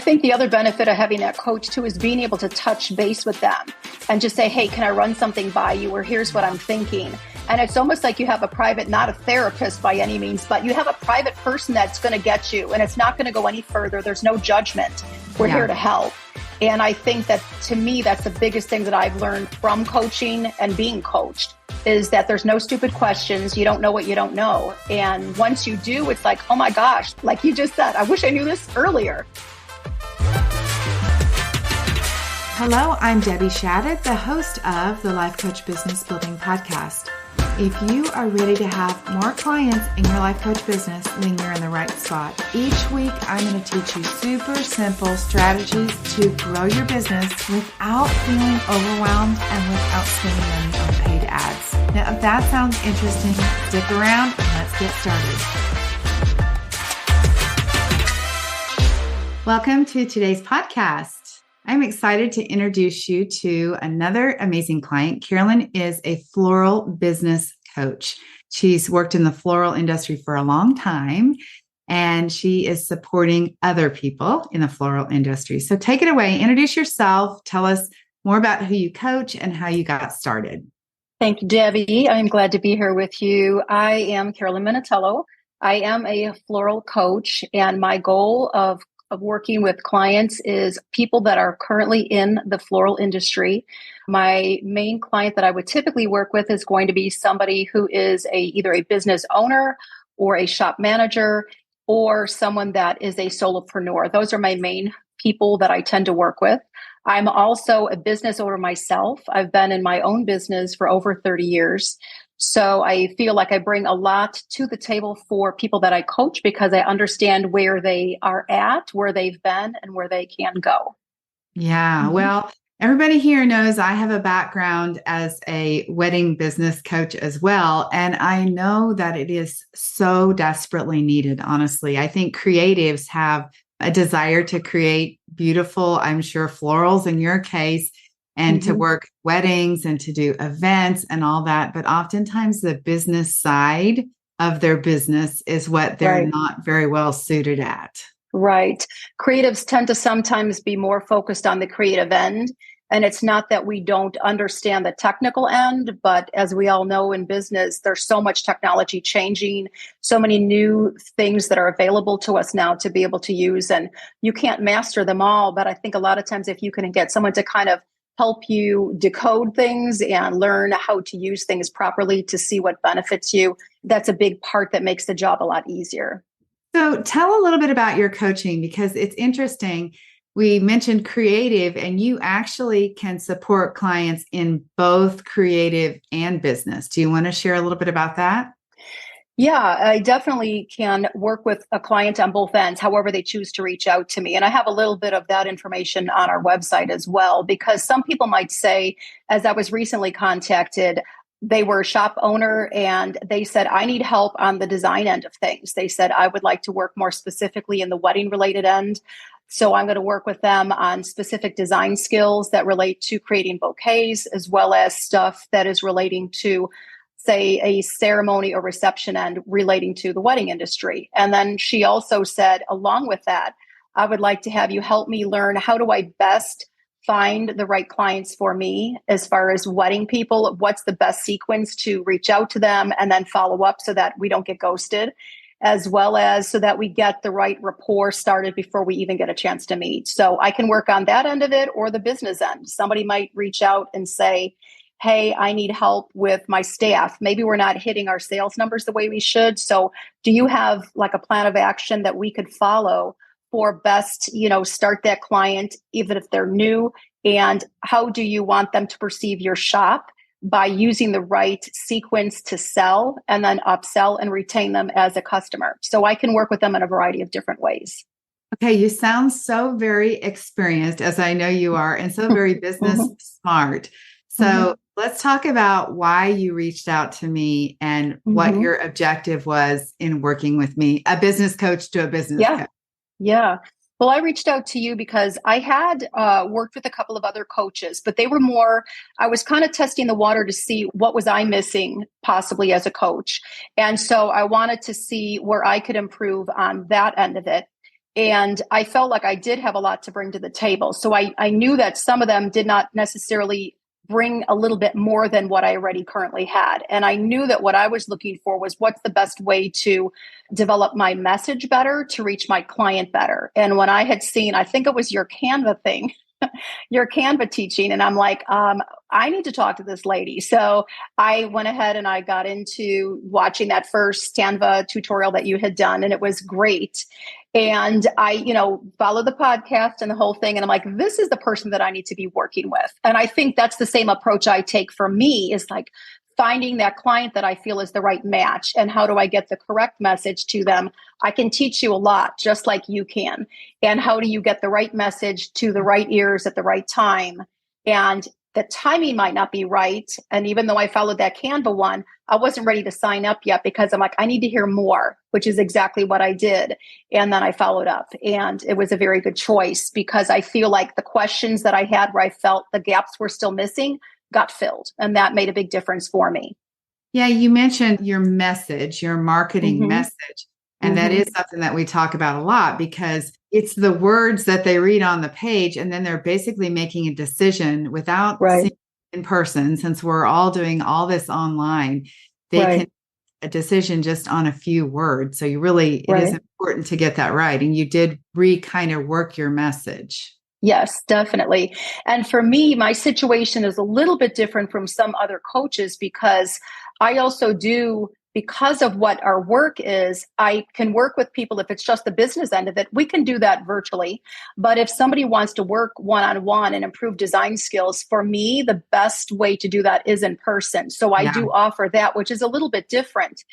think the other benefit of having that coach too is being able to touch base with them and just say, hey, can I run something by you? Or here's what I'm thinking. And it's almost like you have a private, not a therapist by any means, but you have a private person that's going to get you, and it's not going to go any further. There's no judgment. We're here to help. And I think that, to me, that's the biggest thing that I've learned from coaching and being coached, is that there's no stupid questions. You don't know what you don't know. And once you do, it's like, oh my gosh, like you just said, I wish I knew this earlier. Hello, I'm Debbie Shadid, the host of the Life Coach Business Building Podcast. If you are ready to have more clients in your life coach business, then you're in the right spot. Each week, I'm going to teach you super simple strategies to grow your business without feeling overwhelmed and without spending money on paid ads. Now, if that sounds interesting, stick around and let's get started. Welcome to today's podcast. I'm excited to introduce you to another amazing client. Carolyn is a floral business coach. She's worked in the floral industry for a long time, and she is supporting other people in the floral industry. So take it away. Introduce yourself. Tell us more about who you coach and how you got started. Thank you, Debbie. I'm glad to be here with you. I am Carolyn Minutillo. I am a floral coach, and my goal of working with clients is people that are currently in the floral industry. My main client that I would typically work with is going to be somebody who is either a business owner or a shop manager or someone that is a solopreneur. Those are my main people that I tend to work with. I'm also a business owner myself. I've been in my own business for over 30 years. So I feel like I bring a lot to the table for people that I coach because I understand where they are at, where they've been, and where they can go. Yeah, well, everybody here knows I have a background as a wedding business coach as well. And I know that it is so desperately needed, honestly. I think creatives have a desire to create beautiful, I'm sure, florals in your case, and to work weddings and to do events and all that. But oftentimes the business side of their business is what they're not very well suited at. Right. Creatives tend to sometimes be more focused on the creative end. And it's not that we don't understand the technical end, but as we all know in business, there's so much technology changing, so many new things that are available to us now to be able to use. And you can't master them all. But I think a lot of times if you can get someone to kind of help you decode things and learn how to use things properly to see what benefits you, that's a big part that makes the job a lot easier. So tell a little bit about your coaching, because it's interesting. We mentioned creative, and you actually can support clients in both creative and business. Do you want to share a little bit about that? Yeah, I definitely can work with a client on both ends, however they choose to reach out to me. And I have a little bit of that information on our website as well, because some people might say, as I was recently contacted, they were a shop owner and they said, I need help on the design end of things. They said, I would like to work more specifically in the wedding related end. So I'm going to work with them on specific design skills that relate to creating bouquets, as well as stuff that is relating to, say, a ceremony or reception end relating to the wedding industry. And then she also said, along with that, I would like to have you help me learn how do I best find the right clients for me as far as wedding people, what's the best sequence to reach out to them and then follow up so that we don't get ghosted, as well as so that we get the right rapport started before we even get a chance to meet. So I can work on that end of it or the business end. Somebody might reach out and say, hey, I need help with my staff. Maybe we're not hitting our sales numbers the way we should. So do you have like a plan of action that we could follow for best, start that client, even if they're new? And how do you want them to perceive your shop by using the right sequence to sell and then upsell and retain them as a customer? So I can work with them in a variety of different ways. Okay, you sound so very experienced, as I know you are, and so very business smart. So let's talk about why you reached out to me and what your objective was in working with me, a business coach to a business coach. Yeah. Well, I reached out to you because I had worked with a couple of other coaches, but they were more, I was kind of testing the water to see what was I missing possibly as a coach. And so I wanted to see where I could improve on that end of it. And I felt like I did have a lot to bring to the table. So I knew that some of them did not necessarily bring a little bit more than what I already currently had. And I knew that what I was looking for was what's the best way to develop my message better, to reach my client better. And when I had seen, I think it was your Canva thing, your Canva teaching. And I'm like, I need to talk to this lady. So I went ahead and I got into watching that first Canva tutorial that you had done, and it was great. And I, followed the podcast and the whole thing. And I'm like, this is the person that I need to be working with. And I think that's the same approach I take for me, is like finding that client that I feel is the right match. And how do I get the correct message to them? I can teach you a lot, just like you can. And how do you get the right message to the right ears at the right time? And the timing might not be right. And even though I followed that Canva one, I wasn't ready to sign up yet, because I'm like, I need to hear more, which is exactly what I did. And then I followed up, and it was a very good choice, because I feel like the questions that I had where I felt the gaps were still missing got filled. And that made a big difference for me. Yeah, you mentioned your message, your marketing message. And that is something that we talk about a lot, because it's the words that they read on the page, and then they're basically making a decision without seeing in person. Since we're all doing all this online, they can a decision just on a few words. So it is important to get that right. And you did kind of work your message. Yes, definitely. And for me, my situation is a little bit different from some other coaches, because I also do, because of what our work is, I can work with people. If it's just the business end of it, we can do that virtually. But if somebody wants to work one-on-one and improve design skills, for me, the best way to do that is in person. So I do offer that, which is a little bit different.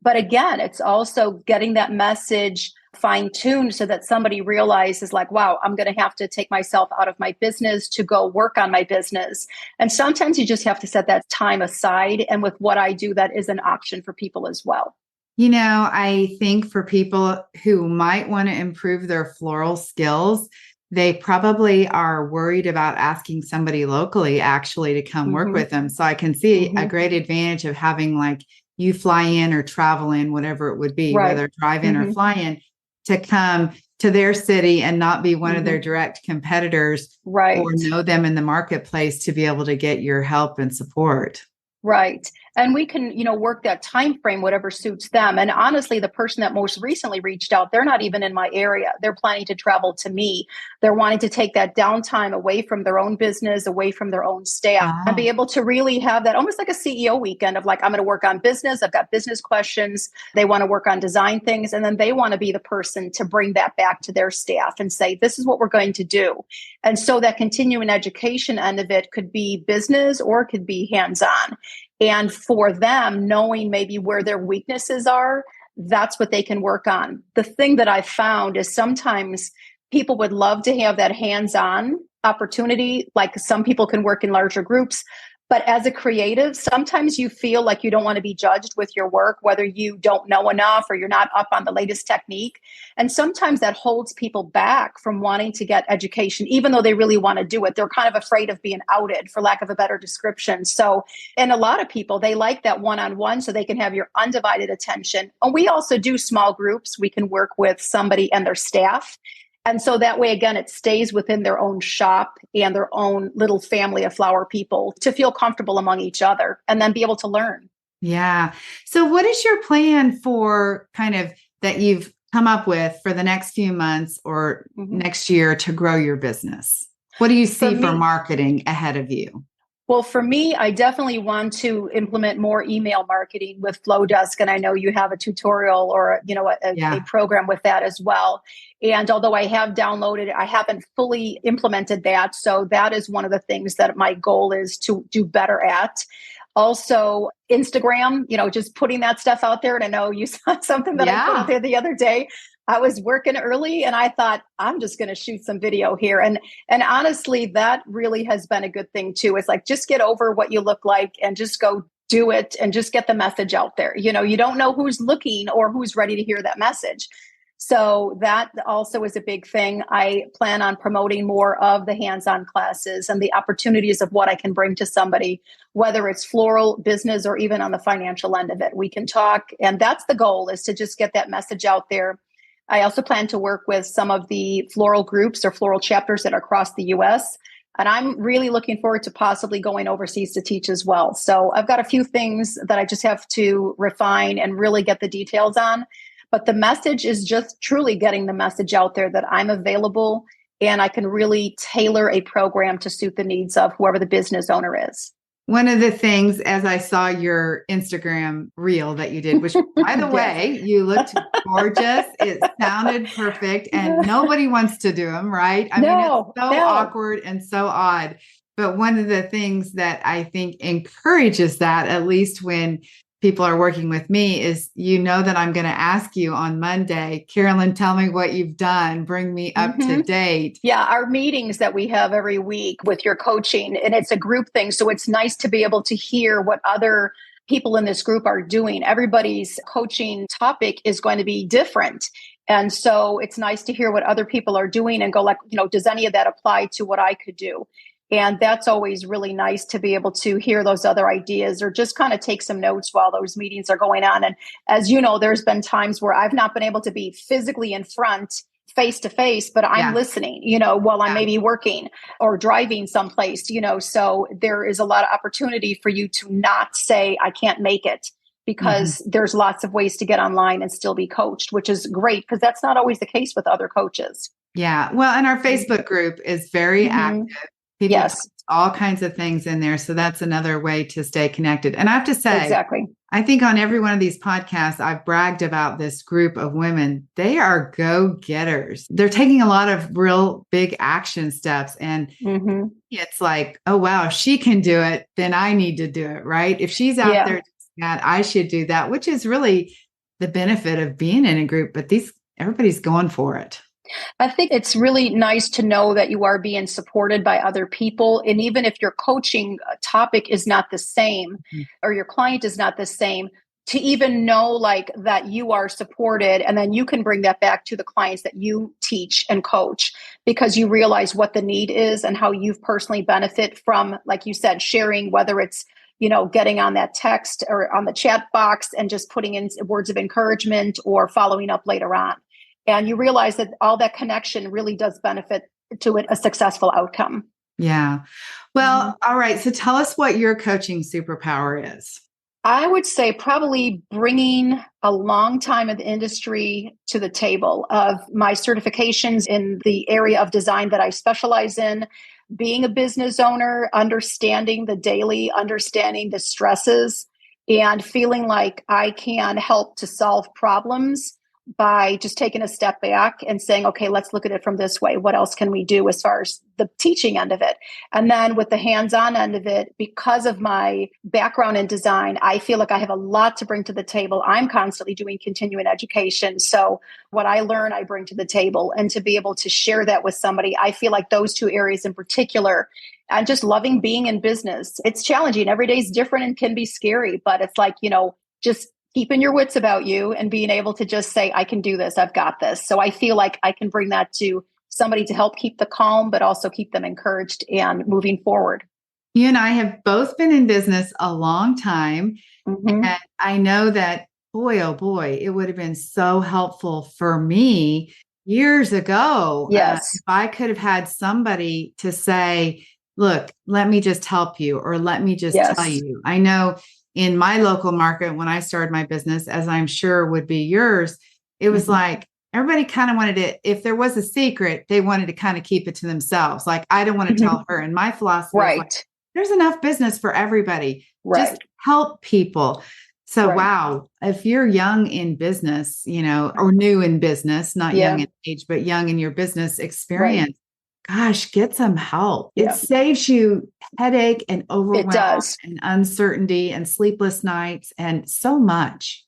But again, it's also getting that message fine-tuned so that somebody realizes, like, wow, I'm going to have to take myself out of my business to go work on my business. And sometimes you just have to set that time aside. And with what I do, that is an option for people as well. I think for people who might want to improve their floral skills, they probably are worried about asking somebody locally actually to come work with them. So I can see a great advantage of having, like, you fly in or travel in, whatever it would be, whether drive in or fly in, to come to their city and not be one of their direct competitors, or know them in the marketplace, to be able to get your help and support. Right. And we can, work that time frame, whatever suits them. And honestly, the person that most recently reached out, they're not even in my area. They're planning to travel to me. They're wanting to take that downtime away from their own business, away from their own staff, and be able to really have that almost like a CEO weekend of, like, I'm going to work on business. I've got business questions. They want to work on design things. And then they want to be the person to bring that back to their staff and say, this is what we're going to do. And so that continuing education end of it could be business, or it could be hands-on. And for them, knowing maybe where their weaknesses are, that's what they can work on. The thing that I found is sometimes people would love to have that hands-on opportunity. Like, some people can work in larger groups. But as a creative, sometimes you feel like you don't want to be judged with your work, whether you don't know enough or you're not up on the latest technique. And sometimes that holds people back from wanting to get education, even though they really want to do it. They're kind of afraid of being outed, for lack of a better description. So, and a lot of people, they like that one-on-one, so they can have your undivided attention. And we also do small groups. We can work with somebody and their staff. And so that way, again, it stays within their own shop and their own little family of flower people to feel comfortable among each other and then be able to learn. Yeah. So what is your plan for kind of that you've come up with for the next few months or next year to grow your business? What do you see for marketing ahead of you? Well, for me, I definitely want to implement more email marketing with Flowdesk. And I know you have a tutorial or, a program with that as well. And although I have downloaded it, I haven't fully implemented that. So that is one of the things that my goal is to do better at. Also, Instagram, just putting that stuff out there. And I know you saw something that I put out there the other day. I was working early and I thought, I'm just going to shoot some video here. And honestly, that really has been a good thing too. It's like, just get over what you look like and just go do it and just get the message out there. You don't know who's looking or who's ready to hear that message. So that also is a big thing. I plan on promoting more of the hands-on classes and the opportunities of what I can bring to somebody, whether it's floral, business, or even on the financial end of it. We can talk. And that's the goal, is to just get that message out there. I also plan to work with some of the floral groups or floral chapters that are across the US. And I'm really looking forward to possibly going overseas to teach as well. So I've got a few things that I just have to refine and really get the details on. But the message is just truly getting the message out there that I'm available and I can really tailor a program to suit the needs of whoever the business owner is. One of the things, as I saw your Instagram reel that you did, which, by the way, you looked gorgeous. It sounded perfect, and nobody wants to do them, right? I mean, it's so awkward and so odd. But one of the things that I think encourages that, at least when people are working with me, is that I'm going to ask you on Monday, Carolyn, tell me what you've done. Bring me up to date. Yeah, our meetings that we have every week with your coaching, and it's a group thing. So it's nice to be able to hear what other people in this group are doing. Everybody's coaching topic is going to be different. And so it's nice to hear what other people are doing and go like, does any of that apply to what I could do? And that's always really nice to be able to hear those other ideas or just kind of take some notes while those meetings are going on. And as you know, there's been times where I've not been able to be physically in front face to face, but I'm listening, while I'm maybe working or driving someplace, so there is a lot of opportunity for you to not say, I can't make it, because there's lots of ways to get online and still be coached, which is great because that's not always the case with other coaches. Yeah. Well, and our Facebook group is very active. People post all kinds of things in there. So that's another way to stay connected. And I have to say, I think on every one of these podcasts, I've bragged about this group of women. They are go-getters. They're taking a lot of real big action steps. And it's like, oh, wow, if she can do it, then I need to do it, right? If she's out there doing that, I should do that, which is really the benefit of being in a group. But everybody's going for it. I think it's really nice to know that you are being supported by other people. And even if your coaching topic is not the same or your client is not the same, to even know like that you are supported, and then you can bring that back to the clients that you teach and coach, because you realize what the need is and how you've personally benefit from, like you said, sharing, whether it's getting on that text or on the chat box and just putting in words of encouragement or following up later on. And you realize that all that connection really does benefit to a successful outcome. Yeah. Well, all right. So tell us what your coaching superpower is. I would say probably bringing a long time in the industry to the table of my certifications in the area of design that I specialize in, being a business owner, understanding the stresses, and feeling like I can help to solve problems by just taking a step back and saying, okay, let's look at it from this way. What else can we do as far as the teaching end of it? And then with the hands-on end of it, because of my background in design, I feel like I have a lot to bring to the table. I'm constantly doing continuing education. So what I learn, I bring to the table. And to be able to share that with somebody, I feel like those two areas in particular, and just loving being in business. It's challenging. Every day is different and can be scary, but it's like, just keeping your wits about you and being able to just say, I can do this. I've got this. So I feel like I can bring that to somebody to help keep the calm, but also keep them encouraged and moving forward. You and I have both been in business a long time. And I know that, boy, oh boy, it would have been so helpful for me years ago. Yes. If I could have had somebody to say, look, let me just help you, or let me just tell you. I know in my local market, when I started my business, as I'm sure would be yours, it was like everybody kind of wanted it. If there was a secret, they wanted to kind of keep it to themselves. Like, I don't want to tell her. And my philosophy is like, there's enough business for everybody. Just help people. So, wow, if you're young in business, or new in business, not young in age, but young in your business experience, gosh, get some help. It saves you headache and overwhelm and uncertainty and sleepless nights and so much.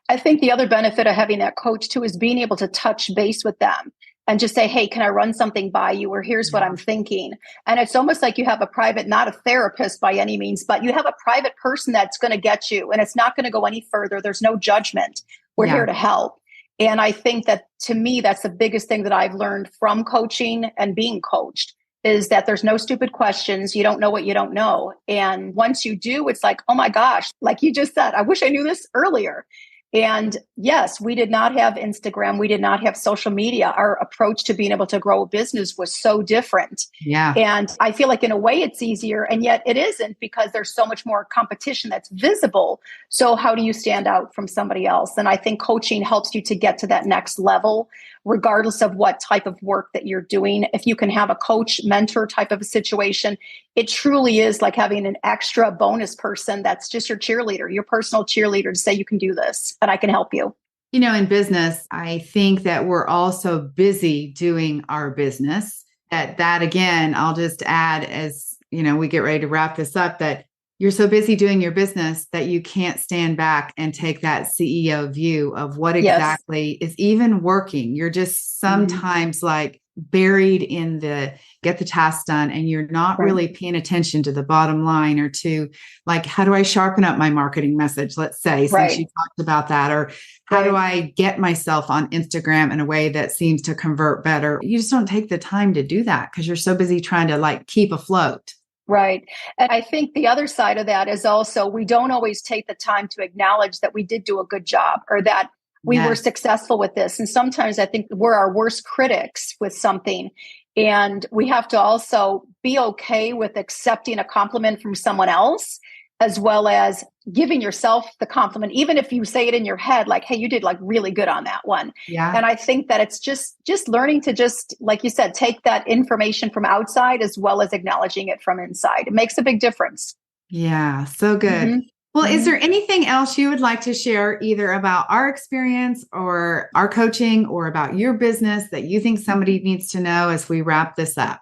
I think the other benefit of having that coach too is being able to touch base with them and just say, hey, can I run something by you? Or here's what I'm thinking. And it's almost like you have a private, not a therapist by any means, but you have a private person that's going to get you, and it's not going to go any further. There's no judgment. We're here to help. And I think that, to me, that's the biggest thing that I've learned from coaching and being coached, is that there's no stupid questions. You don't know what you don't know. And once you do, it's like, oh my gosh, like you just said, I wish I knew this earlier. And yes, we did not have Instagram. We did not have social media. Our approach to being able to grow a business was so different. Yeah. And I feel like in a way it's easier, and yet it isn't, because there's so much more competition that's visible. So how do you stand out from somebody else? And I think coaching helps you to get to that next level, regardless of what type of work that you're doing. If you can have a coach, mentor type of a situation, it truly is like having an extra bonus person that's just your cheerleader, your personal cheerleader, to say you can do this and I can help you. You know, in business, I think that we're all so busy doing our business that again, I'll just add, as you know, we get ready to wrap this up, that you're so busy doing your business that you can't stand back and take that CEO view of what exactly is even working. You're just sometimes like buried in the get the task done, and you're not really paying attention to the bottom line, or to like, how do I sharpen up my marketing message? Let's say, since you talked about that, or how do I get myself on Instagram in a way that seems to convert better? You just don't take the time to do that because you're so busy trying to like keep afloat. Right. And I think the other side of that is also, we don't always take the time to acknowledge that we did do a good job, or that we were successful with this. And sometimes I think we're our worst critics with something. And we have to also be okay with accepting a compliment from someone else, as well as giving yourself the compliment, even if you say it in your head, like, hey, you did like really good on that one. Yeah. And I think that it's just learning to just, like you said, take that information from outside as well as acknowledging it from inside. It makes a big difference. Yeah. So good. Well, is there anything else you would like to share, either about our experience or our coaching, or about your business, that you think somebody needs to know as we wrap this up?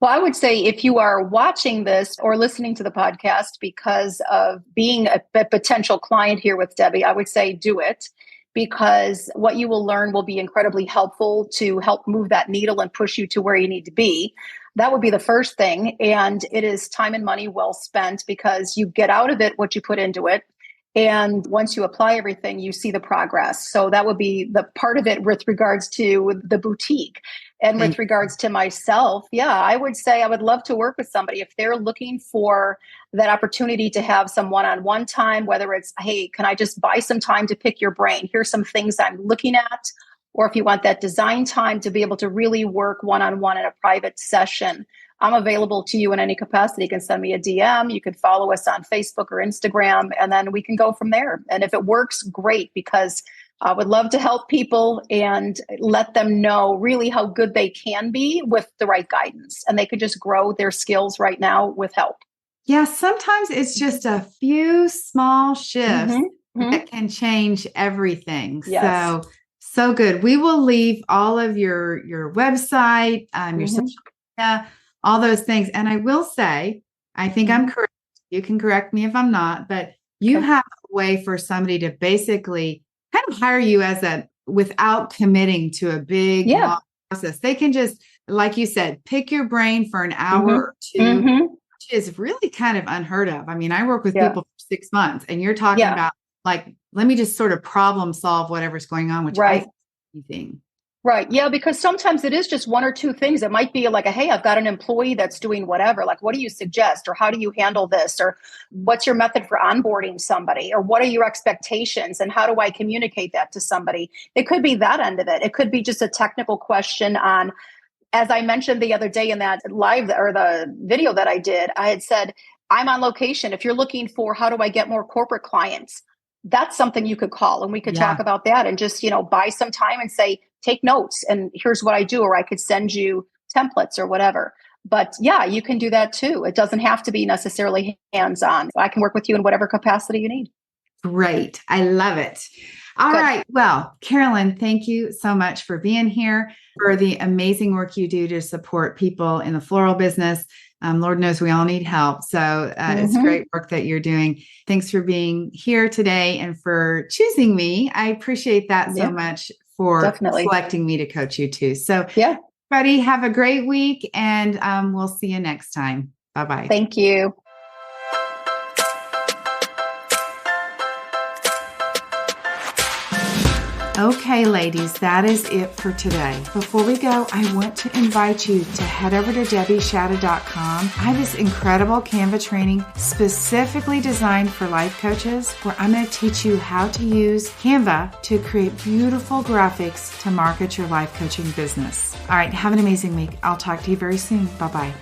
Well, I would say if you are watching this or listening to the podcast because of being a potential client here with Debbie, I would say do it, because what you will learn will be incredibly helpful to help move that needle and push you to where you need to be. That would be the first thing. And it is time and money well spent, because you get out of it what you put into it. And once you apply everything, you see the progress. So that would be the part of it with regards to the boutique. And with regards to myself, I would say I would love to work with somebody if they're looking for that opportunity to have some one-on-one time, whether it's, hey, can I just buy some time to pick your brain? Here's some things I'm looking at. Or if you want that design time to be able to really work one-on-one in a private session, I'm available to you in any capacity. You can send me a DM. You can follow us on Facebook or Instagram, and then we can go from there. And if it works, great, because I would love to help people and let them know really how good they can be with the right guidance. And they could just grow their skills right now with help. Yeah, sometimes it's just a few small shifts that can change everything. Yes. So good. We will leave all of your website, your social media, all those things. And I will say, I think I'm correct. You can correct me if I'm not, but you have a way for somebody to basically kind of hire you without committing to a big long process. They can just, like you said, pick your brain for an hour or two, which is really kind of unheard of. I mean, I work with people for 6 months, and you're talking about like, let me just sort of problem solve whatever's going on, which I think is anything. Right. Yeah, because sometimes it is just one or two things. It might be like, hey, I've got an employee that's doing whatever. Like, what do you suggest? Or how do you handle this? Or what's your method for onboarding somebody? Or what are your expectations? And how do I communicate that to somebody? It could be that end of it. It could be just a technical question on, as I mentioned the other day in that live or the video that I did, I had said, I'm on location. If you're looking for how do I get more corporate clients, that's something you could call, and we could talk about that, and just, buy some time and say, take notes, and here's what I do, or I could send you templates or whatever. But you can do that too. It doesn't have to be necessarily hands-on. I can work with you in whatever capacity you need. Great. I love it. All right. Well, Carolyn, thank you so much for being here, for the amazing work you do to support people in the floral business. Lord knows we all need help. So it's great work that you're doing. Thanks for being here today and for choosing me. I appreciate that so much, for selecting me to coach you too. So everybody, have a great week, and we'll see you next time. Bye-bye. Thank you. Okay, ladies, that is it for today. Before we go, I want to invite you to head over to debbieshada.com. I have this incredible Canva training specifically designed for life coaches, where I'm going to teach you how to use Canva to create beautiful graphics to market your life coaching business. All right, have an amazing week. I'll talk to you very soon. Bye-bye.